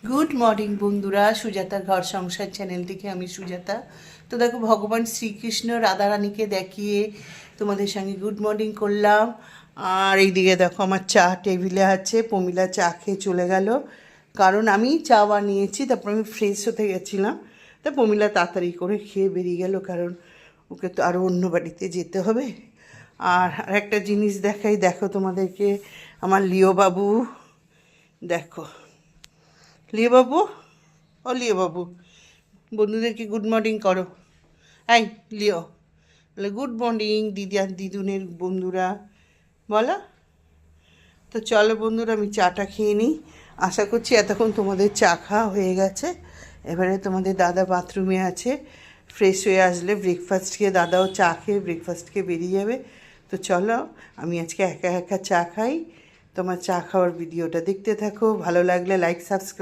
Good morning বন্ধুরা, সুজাতার ঘর সংসার চ্যানেল থেকে আমি সুজাতা। তো দেখো, ভগবান শ্রীকৃষ্ণ রাধারানীকে দেখিয়ে তোমাদের সঙ্গে গুড মর্নিং করলাম। আর এইদিকে দেখো আমার চা টেবিলে আছে, প্রমিলা চা খেয়ে চলে গেল, কারণ আমি চা বানিয়েছি, তারপর আমি ফ্রেশ হতে গেছিলাম। তা প্রমিলা তাড়াতাড়ি করে খেয়ে বেরিয়ে গেল, কারণ ওকে তো আরও অন্য বাড়িতে যেতে হবে। আর একটা জিনিস দেখাই, দেখো তোমাদেরকে, আমার লিও বাবু দেখো। লিও বাবু, ও লিও বাবু, বন্ধুদেরকে গুড মর্নিং করো। এই লিও, বলে গুড মর্নিং দিদি আর দিদুনের বন্ধুরা, বলো। তো চলো বন্ধুরা, আমি চাটা খেয়ে নিই। আশা করছি এতক্ষণ তোমাদের চা খাওয়া হয়ে গেছে। এবারে তোমাদের দাদা বাথরুমে আছে, ফ্রেশ হয়ে আসলে ব্রেকফাস্ট খেয়ে, দাদাও চা খেয়ে ব্রেকফাস্ট খেয়ে বেরিয়ে যাবে। তো চলো, আমি আজকে একা একা চা খাই। তোমার চা খাওয়ার ভিডিওটা দেখতে থাকো, ভালো লাগলে লাইক সাবস্ক্রাইব